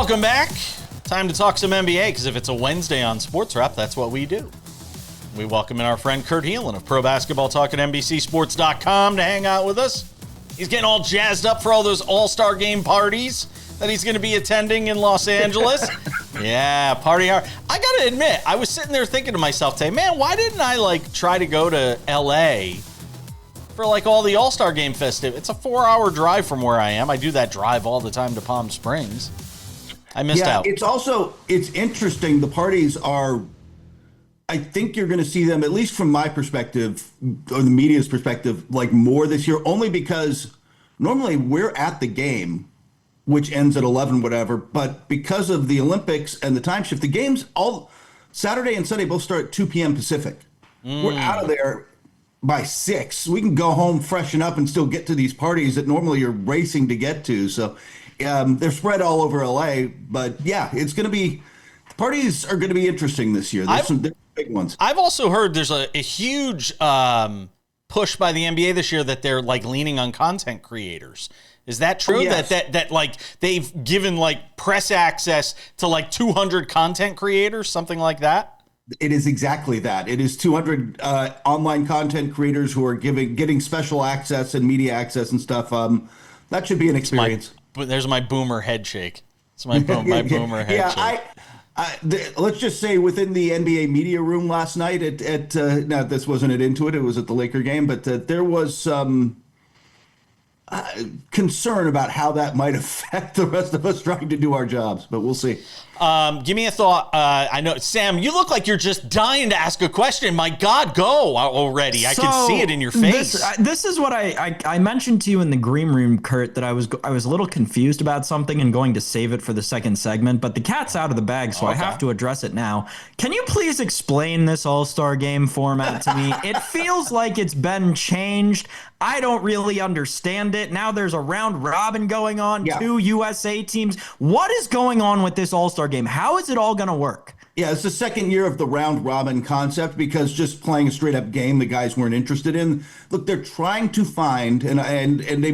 Welcome back. Time to talk some NBA, because if it's a Wednesday on SportsWrap, that's what we do. We welcome in our friend Kurt Helin of Pro Basketball Talk at NBCSports.com to hang out with us. He's getting all jazzed up for all those All-Star Game parties that he's going to be attending in Los Angeles. Yeah, party hard. I got to admit, I was sitting there thinking to myself today, man, why didn't I try to go to L.A. for all the All-Star Game festive? It's a 4-hour drive from where I am. I do that drive all the time to Palm Springs. I missed out. It's interesting. The parties are, I think you're going to see them, at least from my perspective, or the media's perspective, more this year, only because normally we're at the game, which ends at 11, whatever. But because of the Olympics and the time shift, the games all Saturday and Sunday both start at 2 p.m. Pacific. We're out of there by 6. We can go home, freshen up, and still get to these parties that normally you're racing to get to. So they're spread all over LA. But yeah, it's going to be, the parties are going to be interesting this year. There's some big ones. I've also heard there's a huge push by the NBA this year that they're leaning on content creators. Is that true? Yes. That they've given press access to 200 content creators, something like that? It is exactly that. It is 200 online content creators who are getting special access and media access and stuff. That should be an experience. There's my boomer head shake. It's my boomer head shake. Let's just say within the NBA media room last night now this wasn't at Intuit, it was at the Laker game, but there was some concern about how that might affect the rest of us trying to do our jobs, but we'll see. Give me a thought. I know, Sam, you look like you're just dying to ask a question. My God, go already. I can see it in your face. This is what I mentioned to you in the green room, Kurt, that I was a little confused about something and going to save it for the second segment, but the cat's out of the bag, so I have to address it now. Can you please explain this All-Star Game format to me? It feels like it's been changed. I don't really understand it. Now there's a round robin going on, 2 USA teams. What is going on with this All-Star Game? How is it all going to work? Yeah, it's the second year of the round robin concept, because just playing a straight up game the guys weren't interested in. Look, they're trying to find, and they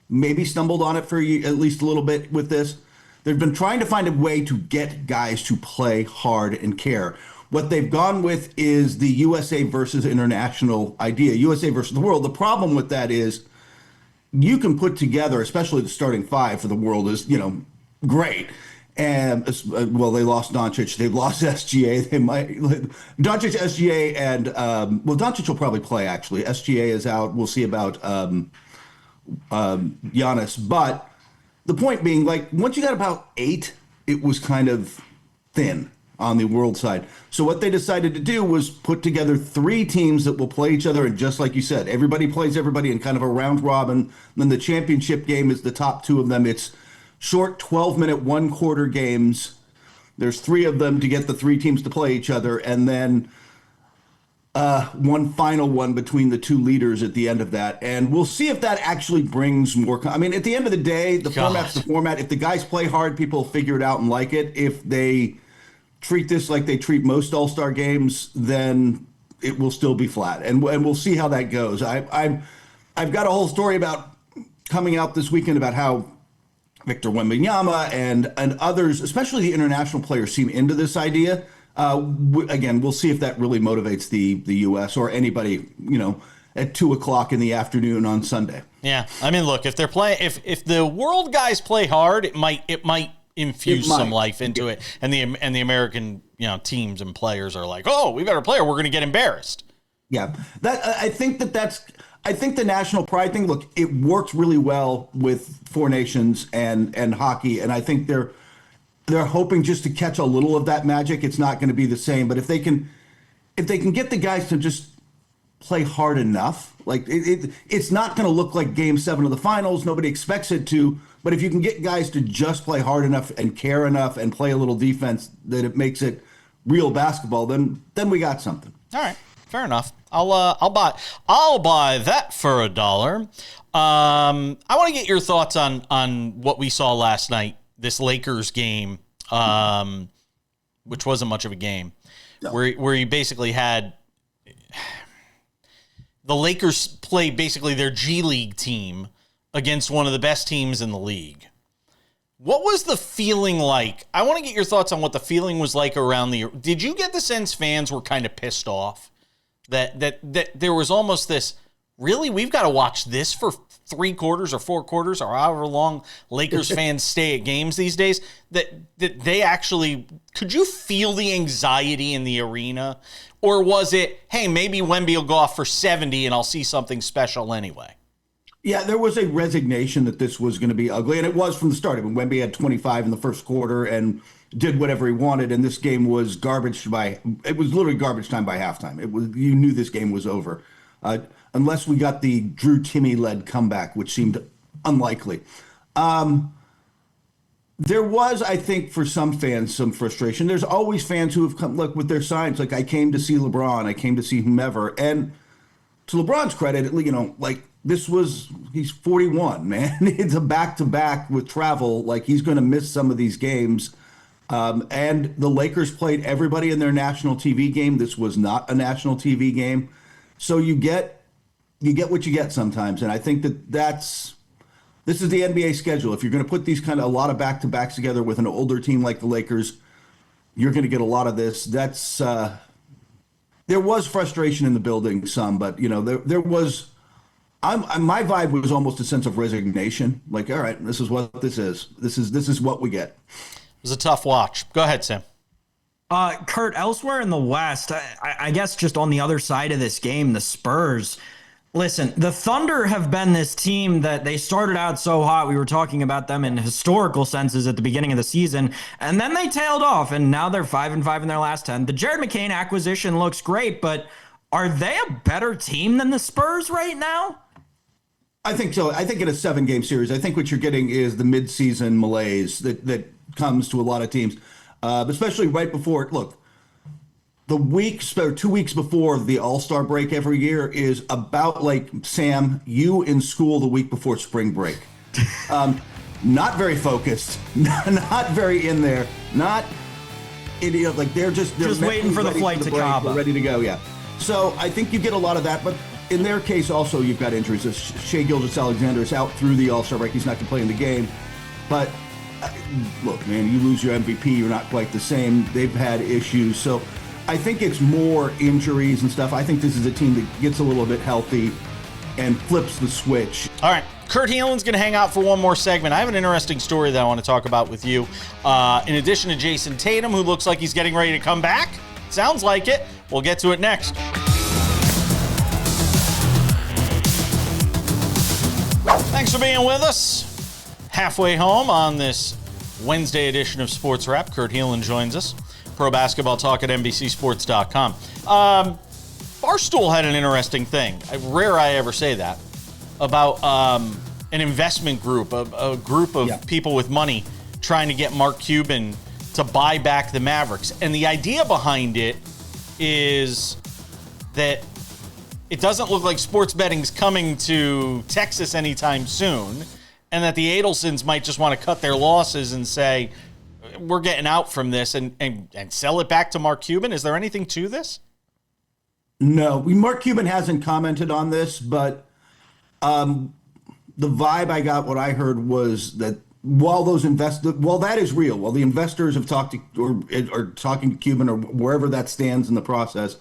maybe stumbled on it for at least a little bit with this. They've been trying to find a way to get guys to play hard and care. What they've gone with is the USA versus international idea, USA versus the world. The problem with that is you can put together, especially the starting five for the world is, great. And, they lost Doncic. They've lost SGA. They might Doncic, SGA, and, Doncic will probably play, actually. SGA is out. We'll see about Giannis. But the point being, once you got about 8, it was kind of thin on the world side. So what they decided to do was put together 3 teams that will play each other. And just like you said, everybody plays everybody in kind of a round robin. And then the championship game is the top 2 of them. It's short 12-minute, 1-quarter games. There's 3 of them to get the 3 teams to play each other. And then one final one between the 2 leaders at the end of that. And we'll see if that actually brings more. At the end of the day, the format's the format. If the guys play hard, people will figure it out and like it. If they treat this like they treat most All-Star games, then it will still be flat. And we'll see how that goes. I've got a whole story about coming out this weekend about how Victor Wembanyama and others, especially the international players, seem into this idea. Again, we'll see if that really motivates the U.S. or anybody, at 2:00 in the afternoon on Sunday. Yeah, look, if they're playing, if the world guys play hard, it might infuse some life into it, and the American teams and players are like, oh, we better play or we're going to get embarrassed. Yeah, I think the national pride thing. Look, it works really well with 4 nations and hockey, and I think they're hoping just to catch a little of that magic. It's not going to be the same, but if they can get the guys to just play hard enough, it's not going to look like Game 7 of the finals. Nobody expects it to. But if you can get guys to just play hard enough and care enough and play a little defense that it makes it real basketball, then we got something. All right, fair enough. I'll buy that for $1. I want to get your thoughts on what we saw last night, this Lakers game, which wasn't much of a game, where you basically had the Lakers play basically their G League team against one of the best teams in the league. What was the feeling like? I want to get your thoughts on what the feeling was like around the. Did you get the sense fans were kind of pissed off that there was almost this? Really, we've got to watch this for 3 quarters or 4 quarters or however long Lakers fans stay at games these days. That they actually, could you feel the anxiety in the arena, or was it, hey, maybe Wemby will go off for 70 and I'll see something special anyway? Yeah, there was a resignation that this was going to be ugly, and it was from the start. I mean, Wemby had 25 in the first quarter and did whatever he wanted, and this game was it was literally garbage time by halftime. You knew this game was over, unless we got the Drew Timme-led comeback, which seemed unlikely. There was, I think, for some fans, some frustration. There's always fans who have come, look, with their signs, like, I came to see LeBron, I came to see whomever, and to LeBron's credit, he's 41, man. It's a back-to-back with travel. Like, he's going to miss some of these games. And the Lakers played everybody in their national TV game. This was not a national TV game. So you get what you get sometimes. And I think this is the NBA schedule. If you're going to put these a lot of back-to-backs together with an older team like the Lakers, you're going to get a lot of this. There was frustration in the building, but there was. My vibe was almost a sense of resignation. Like, all right, this is what this is. This is what we get. It was a tough watch. Go ahead, Sam. Kurt, elsewhere in the West, I guess just on the other side of this game, the Spurs. Listen, the Thunder have been this team that they started out so hot. We were talking about them in historical senses at the beginning of the season, and then they tailed off, and now they're 5-5 in their last 10. The Jared McCain acquisition looks great, but are they a better team than the Spurs right now? I think so. I think in a 7-game series, I think what you're getting is the midseason malaise that comes to a lot of teams, especially right before. Look, the weeks or 2 weeks before the All-Star break every year is about like, Sam, you in school the week before spring break. Not very focused, not very in there, not idiot. Like they're waiting for the flight to Cabo. They're ready to go, yeah. So I think you get a lot of that, but in their case also you've got injuries. Shai Gilgeous-Alexander is out through the All-Star break. He's not going to play in the game. But look, man, you lose your MVP, you're not quite the same. They've had issues. So I think it's more injuries and stuff. I think this is a team that gets a little bit healthy and flips the switch. All right. Kurt Helin's going to hang out for one more segment. I have an interesting story that I want to talk about with you. In addition to Jason Tatum, who looks like he's getting ready to come back. Sounds like it. We'll get to it next. Thanks for being with us. Halfway home on this Wednesday edition of SportsWrap. Kurt Helin joins us. Pro basketball talk at NBCSports.com. Barstool had an interesting thing. Rare I ever say that. About an investment group, a group of people with money trying to get Mark Cuban to buy back the Mavericks. And the idea behind it is that it doesn't look like sports betting's coming to Texas anytime soon, and that the Adelsons might just want to cut their losses and say, we're getting out from this and sell it back to Mark Cuban. Is there anything to this? No, Mark Cuban hasn't commented on this, but the vibe I got, what I heard was that while that is real, while the investors have talked to or are talking to Cuban or wherever that stands in the process,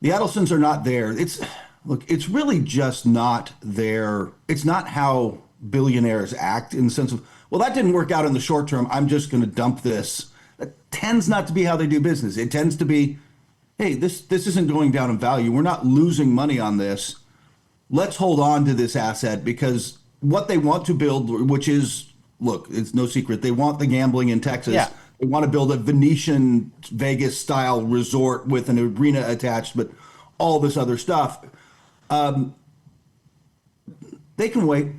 the Adelsons are not there. It's really just not there. It's not how billionaires act in the sense of, well, that didn't work out in the short term, I'm just going to dump this. That tends not to be how they do business. It tends to be, hey, this isn't going down in value. We're not losing money on this. Let's hold on to this asset because what they want to build, which is, look, it's no secret, they want the gambling in Texas. Yeah. They want to build a Venetian Vegas-style resort with an arena attached, but all this other stuff. They can wait.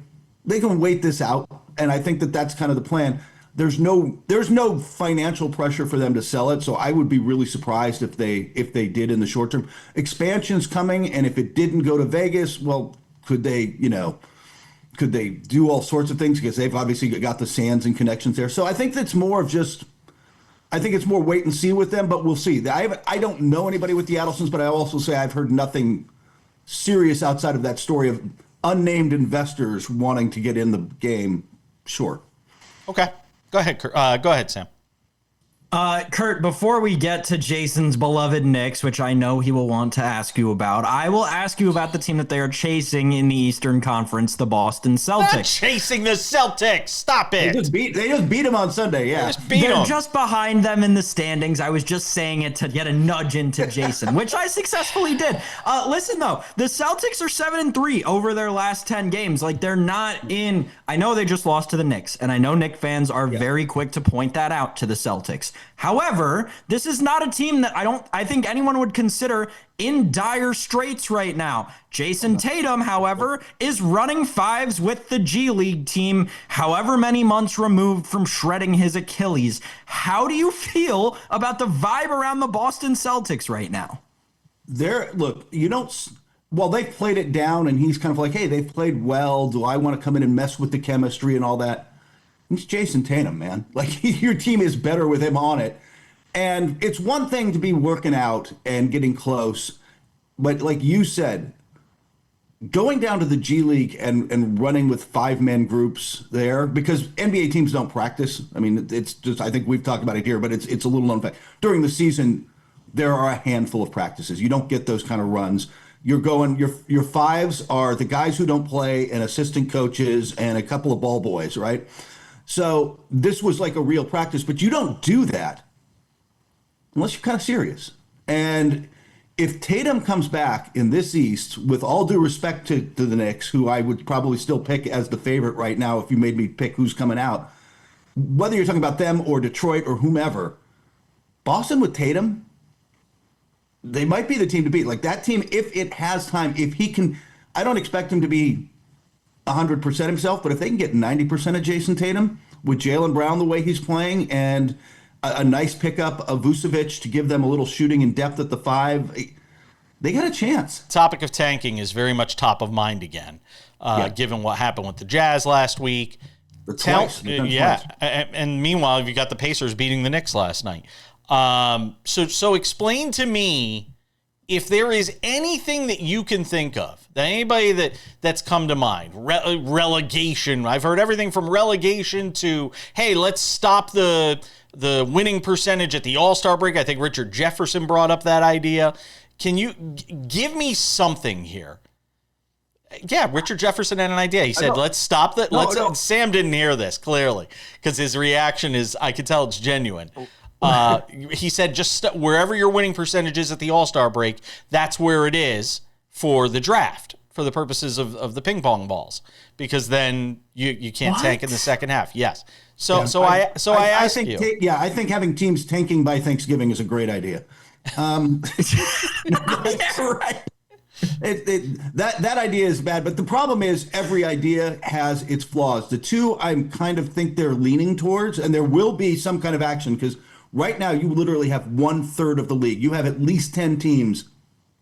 They can wait this out, and I think that's kind of the plan. There's no financial pressure for them to sell it, so I would be really surprised if they did in the short term. Expansion's coming, and if it didn't go to Vegas, well, could they do all sorts of things because they've obviously got the Sands and connections there. So I think it's more wait and see with them, but we'll see. I don't know anybody with the Adelsons, but I also say I've heard nothing serious outside of that story of unnamed investors wanting to get in the game. Sure. Okay. Go ahead, Kurt. Go ahead, Sam. Kurt, before we get to Jason's beloved Knicks, which I know he will want to ask you about, I will ask you about the team that they are chasing in the Eastern Conference, the Boston Celtics. Not chasing the Celtics. Stop it. They just beat them on Sunday, yeah. They're just behind them in the standings. I was just saying it to get a nudge into Jason, which I successfully did. Listen, though, the Celtics are 7-3 over their last 10 games. Like, they're not in. I know they just lost to the Knicks, and I know Knicks fans are very quick to point that out to the Celtics. However, this is not a team that I think anyone would consider in dire straits right now. Jason Tatum, however, is running fives with the G League team, however many months removed from shredding his Achilles. How do you feel about the vibe around the Boston Celtics right now? Well, they played it down, and he's kind of like, hey, they've played well. Do I want to come in and mess with the chemistry and all that? It's Jason Tatum, man. Like, your team is better with him on it. And it's one thing to be working out and getting close, but like you said, going down to the G League and running with 5-man groups there, because NBA teams don't practice. I mean, it's just, I think we've talked about it here, but it's a little known fact. During the season, there are a handful of practices. You don't get those kind of runs. Your fives are the guys who don't play and assistant coaches and a couple of ball boys, right? So this was like a real practice, but you don't do that unless you're kind of serious. And if Tatum comes back in this East, with all due respect to the Knicks, who I would probably still pick as the favorite right now if you made me pick who's coming out, whether you're talking about them or Detroit or whomever, Boston with Tatum, they might be the team to beat. Like, that team, if it has time, if he can, I don't expect him to be 100% himself, but if they can get 90% of Jason Tatum with Jaylen Brown the way he's playing and a nice pickup of Vucevic to give them a little shooting and depth at the 5, they got a chance. Topic of tanking is very much top of mind again, given what happened with the Jazz last week. Twice. And meanwhile, you got the Pacers beating the Knicks last night. So explain to me if there is anything that you can think of, that anybody that's come to mind, relegation. I've heard everything from relegation to, hey, let's stop the winning percentage at the All-Star break. I think Richard Jefferson brought up that idea. Can you give me something here? Yeah, Richard Jefferson had an idea. He said, let's stop that. Sam didn't hear this, clearly, because his reaction is, I can tell it's genuine. He said, just wherever your winning percentage is at the All-Star break, that's where it is for the draft, for the purposes of the ping pong balls, because then you can't tank in the second half. Yes. I think having teams tanking by Thanksgiving is a great idea. Right. That idea is bad, but the problem is every idea has its flaws. The two I kind of think they're leaning towards, and there will be some kind of action, because right now you literally have 1/3 of the league. You have at least 10 teams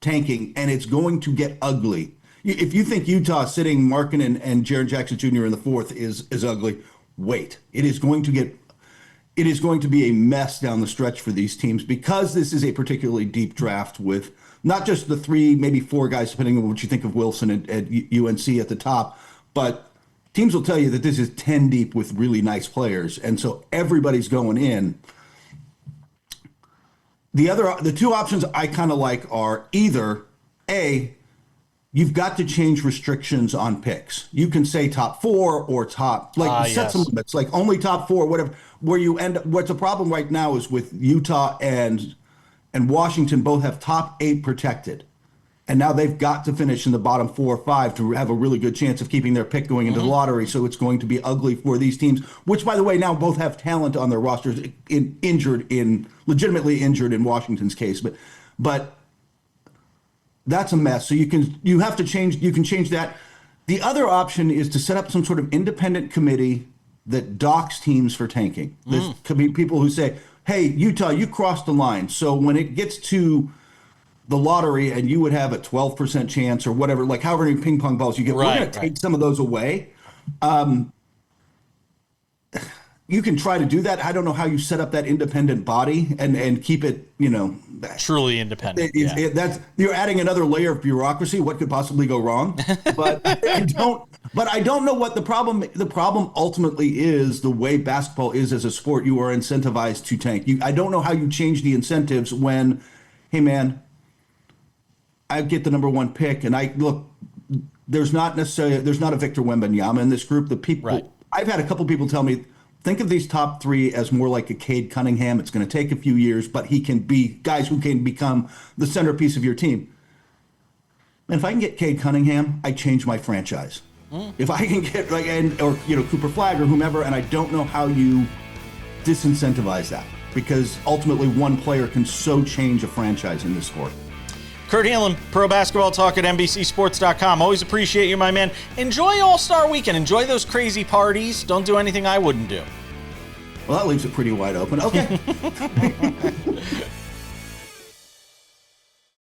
tanking, and it's going to get ugly. If you think Utah sitting Markkanen and Jaren Jackson Jr. in the 4th is ugly, wait. It is going to be a mess down the stretch for these teams, because this is a particularly deep draft with not just the 3, maybe 4 guys, depending on what you think of Wilson at UNC at the top, but teams will tell you that this is 10 deep with really nice players, and so everybody's going in. The two options I kind of like are either A, you've got to change restrictions on picks. You can say top 4 or set some limits, like only top 4, whatever. Where you end up, what's a problem right now is with Utah and Washington both have top 8 protected, and now they've got to finish in the bottom 4 or 5 to have a really good chance of keeping their pick going into the lottery. So it's going to be ugly for these teams, which, by the way, now both have talent on their rosters, legitimately injured in Washington's case, but that's a mess. So you can change that. The other option is to set up some sort of independent committee that docks teams for tanking. There could be people who say, hey, Utah, you crossed the line. So when it gets to the lottery and you would have a 12% chance or whatever, like however many ping pong balls you get, we're going to take some of those away. You can try to do that. I don't know how you set up that independent body and keep it, truly independent. You're adding another layer of bureaucracy. What could possibly go wrong? But But I don't know what the problem ultimately is. The way basketball is as a sport, you are incentivized to tank. I don't know how you change the incentives when, hey man, I get the number one pick, and I look. There's not a Victor Wembanyama in this group. The people right. I've had a couple people tell me, think of these top three as more like a Cade Cunningham. It's going to take a few years, but he can be guys who can become the centerpiece of your team. And if I can get Cade Cunningham, I change my franchise. If I can get or Cooper Flagg or whomever, and I don't know how you disincentivize that, because ultimately one player can so change a franchise in this sport. Kurt Helin, Pro Basketball Talk at NBCSports.com. Always appreciate you, my man. Enjoy All-Star Weekend. Enjoy those crazy parties. Don't do anything I wouldn't do. Well, that leaves it pretty wide open. Okay.